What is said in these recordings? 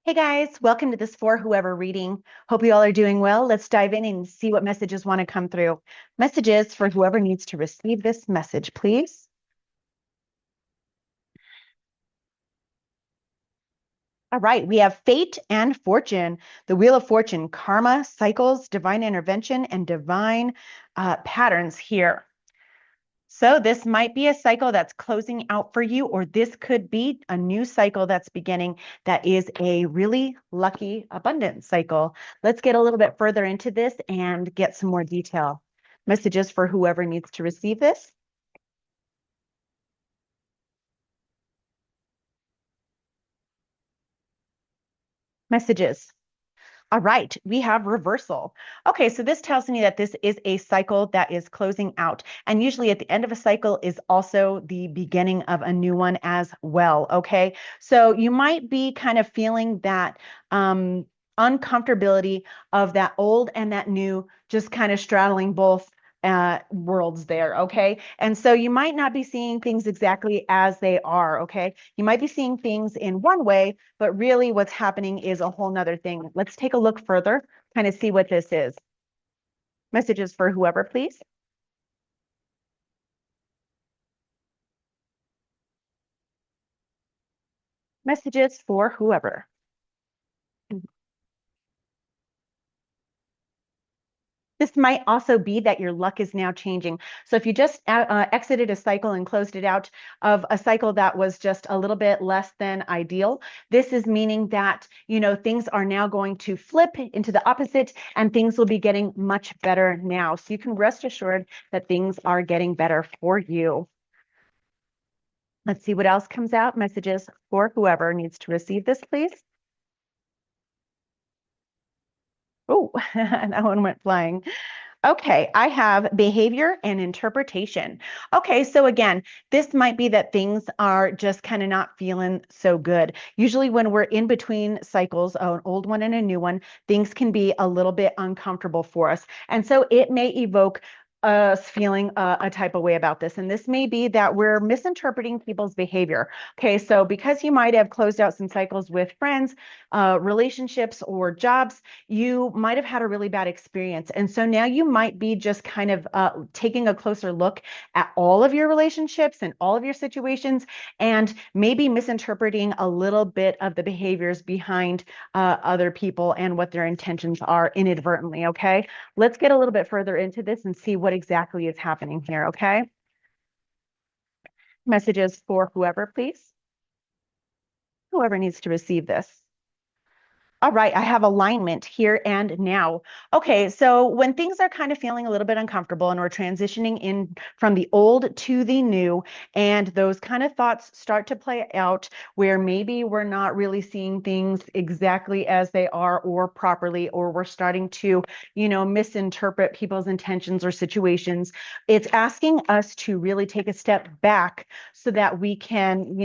Hey guys, welcome to this For Whoever reading. Hope you all are doing well. Let's dive in and see what messages want to come through. Messages for whoever needs to receive this message, please. All right, we have fate and fortune, the wheel of fortune, karma, cycles, divine intervention, and divine patterns here. So this might be a cycle that's closing out for you, or this could be a new cycle that's beginning that is a really lucky abundance cycle. Let's get a little bit further into this and get some more detail. Messages for whoever needs to receive this. Messages. All right, we have reversal. Okay, so this tells me that this is a cycle that is closing out. And usually at the end of a cycle is also the beginning of a new one as well. Okay, so you might be kind of feeling that uncomfortability of that old and that new, just kind of straddling both worlds there. Okay, and so you might not be seeing things exactly as they are. Okay, you might be seeing things in one way, but really what's happening is a whole nother thing. Let's take a look further, kind of see what this is. Messages for whoever, please. Messages for whoever. This might also be that your luck is now changing. So if you just exited a cycle and closed it out of a cycle that was just a little bit less than ideal, this is meaning that, things are now going to flip into the opposite and things will be getting much better now. So you can rest assured that things are getting better for you. Let's see what else comes out. Messages for whoever needs to receive this, please. Oh, that one went flying. Okay, I have behavior and interpretation. Okay, so again, this might be that things are just kind of not feeling so good. Usually, when we're in between cycles, an old one and a new one, things can be a little bit uncomfortable for us. And so it may evoke us feeling a type of way about this. And this may be that we're misinterpreting people's behavior. Okay, so because you might have closed out some cycles with friends, relationships, or jobs, you might have had a really bad experience. And so now you might be just kind of taking a closer look at all of your relationships and all of your situations and maybe misinterpreting a little bit of the behaviors behind other people and what their intentions are inadvertently. Okay, let's get a little bit further into this and see what exactly is happening here. Okay, messages for whoever, please. Whoever needs to receive this. All right, I have alignment here and now. Okay, so when things are kind of feeling a little bit uncomfortable and we're transitioning in from the old to the new, and those kind of thoughts start to play out where maybe we're not really seeing things exactly as they are or properly, or we're starting to, misinterpret people's intentions or situations, it's asking us to really take a step back so that we can,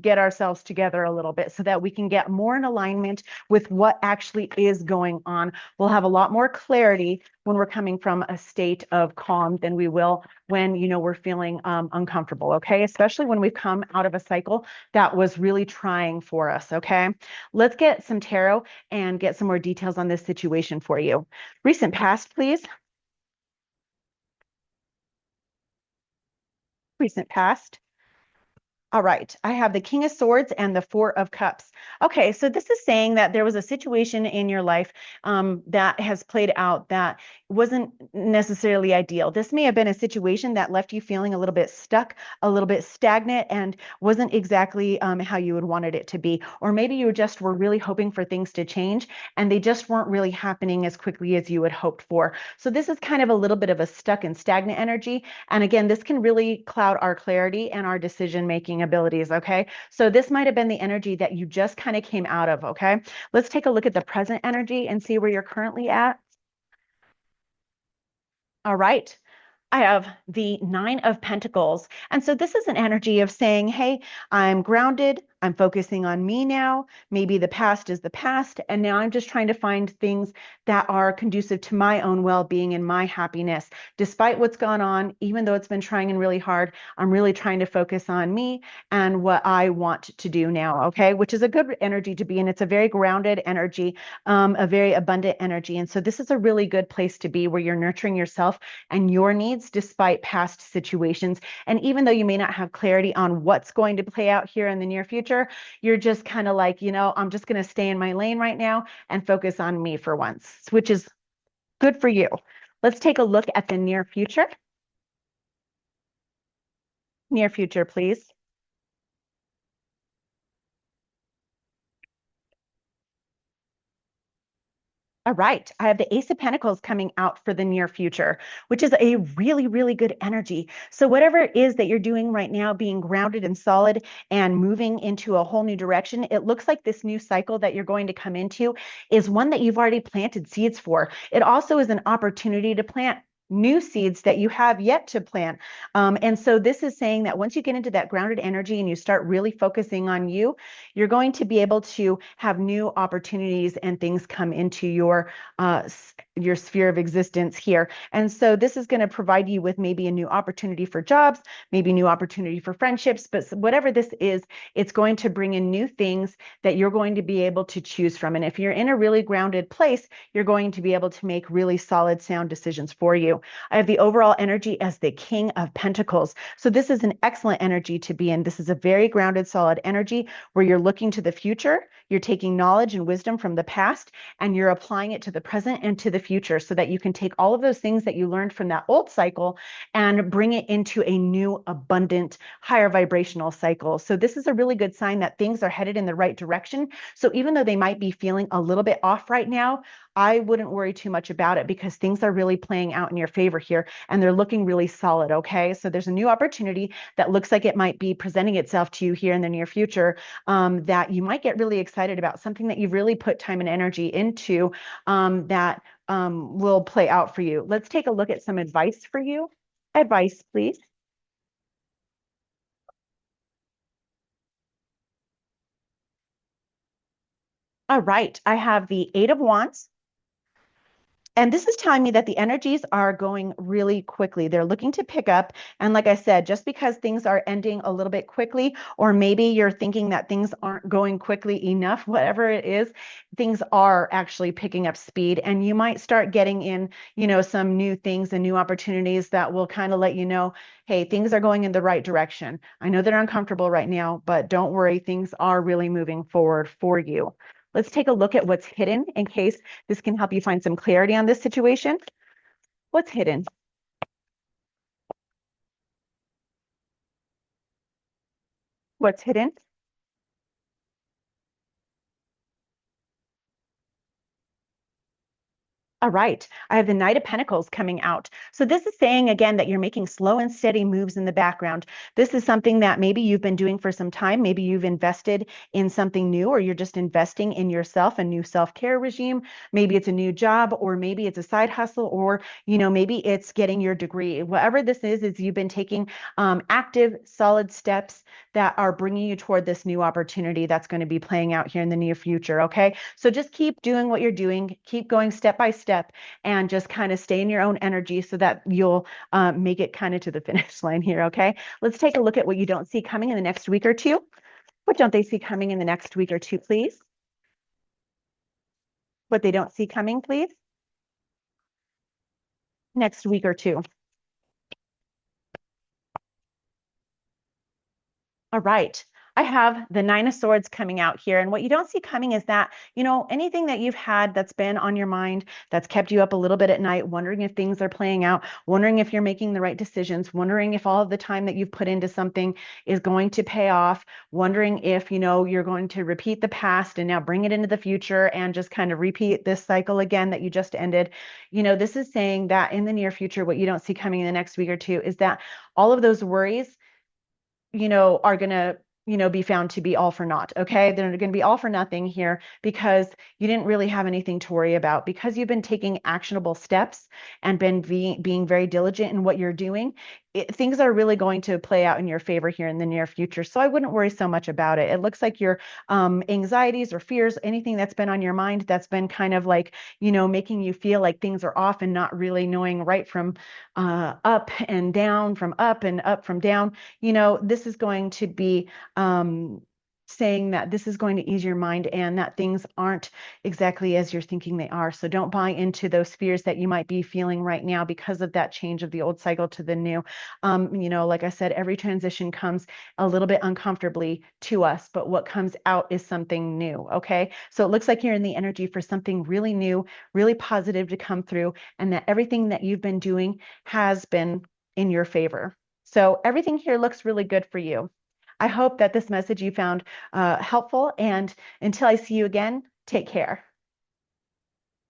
get ourselves together a little bit so that we can get more in alignment with what actually is going on. We'll have a lot more clarity when we're coming from a state of calm than we will when, we're feeling uncomfortable, okay? Especially when we've come out of a cycle that was really trying for us, okay? Let's get some tarot and get some more details on this situation for you. Recent past, please. Recent past. All right, I have the King of Swords and the Four of Cups. Okay, so this is saying that there was a situation in your life that has played out that wasn't necessarily ideal. This may have been a situation that left you feeling a little bit stuck, a little bit stagnant, and wasn't exactly how you would wanted it to be. Or maybe you just were really hoping for things to change, and they just weren't really happening as quickly as you had hoped for. So this is kind of a little bit of a stuck and stagnant energy. And again, this can really cloud our clarity and our decision making abilities. Okay. So this might have been the energy that you just kind of came out of. Okay. Let's take a look at the present energy and see where you're currently at. All right. I have the Nine of Pentacles. And so this is an energy of saying, hey, I'm grounded. I'm focusing on me now. Maybe the past is the past. And now I'm just trying to find things that are conducive to my own well-being and my happiness. Despite what's gone on, even though it's been trying and really hard, I'm really trying to focus on me and what I want to do now, okay? Which is a good energy to be in. It's a very grounded energy, a very abundant energy. And so this is a really good place to be where you're nurturing yourself and your needs despite past situations. And even though you may not have clarity on what's going to play out here in the near future, you're just kind of like, I'm just going to stay in my lane right now and focus on me for once, which is good for you. Let's take a look at the near future. Near future, please. All right, I have the Ace of Pentacles coming out for the near future, which is a really, really good energy. So whatever it is that you're doing right now, being grounded and solid and moving into a whole new direction, it looks like this new cycle that you're going to come into is one that you've already planted seeds for. It also is an opportunity to plant new seeds that you have yet to plant. And so this is saying that once you get into that grounded energy and you start really focusing on you, you're going to be able to have new opportunities and things come into your sphere of existence here. And so this is going to provide you with maybe a new opportunity for jobs, maybe new opportunity for friendships, but whatever this is, it's going to bring in new things that you're going to be able to choose from. And if you're in a really grounded place, you're going to be able to make really solid, sound decisions for you. I have the overall energy as the King of Pentacles. So this is an excellent energy to be in. This is a very grounded, solid energy where you're looking to the future, you're taking knowledge and wisdom from the past, and you're applying it to the present and to the future so that you can take all of those things that you learned from that old cycle and bring it into a new, abundant, higher vibrational cycle. So this is a really good sign that things are headed in the right direction. So even though they might be feeling a little bit off right now, I wouldn't worry too much about it because things are really playing out in your favor here and they're looking really solid, okay? So there's a new opportunity that looks like it might be presenting itself to you here in the near future, that you might get really excited about, something that you've really put time and energy into, that will play out for you. Let's take a look at some advice for you. Advice, please. All right, I have the Eight of Wands. And this is telling me that the energies are going really quickly. They're looking to pick up. And like I said, just because things are ending a little bit quickly, or maybe you're thinking that things aren't going quickly enough, whatever it is, things are actually picking up speed. And you might start getting in, some new things and new opportunities that will kind of let you know, hey, things are going in the right direction. I know they're uncomfortable right now, but don't worry, things are really moving forward for you. Let's take a look at what's hidden in case this can help you find some clarity on this situation. What's hidden? What's hidden? All right, I have the Knight of Pentacles coming out. So this is saying again that you're making slow and steady moves in the background. This is something that maybe you've been doing for some time. Maybe you've invested in something new, or you're just investing in yourself, a new self-care regime. Maybe it's a new job, or maybe it's a side hustle, or maybe it's getting your degree. Whatever this is you've been taking active, solid steps that are bringing you toward this new opportunity that's going to be playing out here in the near future. Okay, so just keep doing what you're doing, keep going step by step, and just kind of stay in your own energy so that you'll make it kind of to the finish line here. Okay, let's take a look at what you don't see coming in the next week or two. What don't they see coming in the next week or two, please? What they don't see coming, please? Next week or two. All right. I have the Nine of Swords coming out here. And what you don't see coming is that, anything that you've had that's been on your mind, that's kept you up a little bit at night, wondering if things are playing out, wondering if you're making the right decisions, wondering if all of the time that you've put into something is going to pay off, wondering if, you're going to repeat the past and now bring it into the future and just kind of repeat this cycle again that you just ended. This is saying that in the near future, what you don't see coming in the next week or two is that all of those worries are going to, be found to be all for naught. Okay. They're going to be all for nothing here because you didn't really have anything to worry about because you've been taking actionable steps and been being very diligent in what you're doing. things are really going to play out in your favor here in the near future. So I wouldn't worry so much about it. It looks like your anxieties or fears, anything that's been on your mind that's been kind of like, making you feel like things are off and not really knowing right from up and down, from up and up from down, this is going to be saying that this is going to ease your mind and that things aren't exactly as you're thinking they are. So don't buy into those fears that you might be feeling right now because of that change of the old cycle to the new. Like I said, every transition comes a little bit uncomfortably to us, but what comes out is something new. Okay. So it looks like you're in the energy for something really new, really positive to come through, and that everything that you've been doing has been in your favor. So everything here looks really good for you. I hope that this message you found helpful. And until I see you again, take care.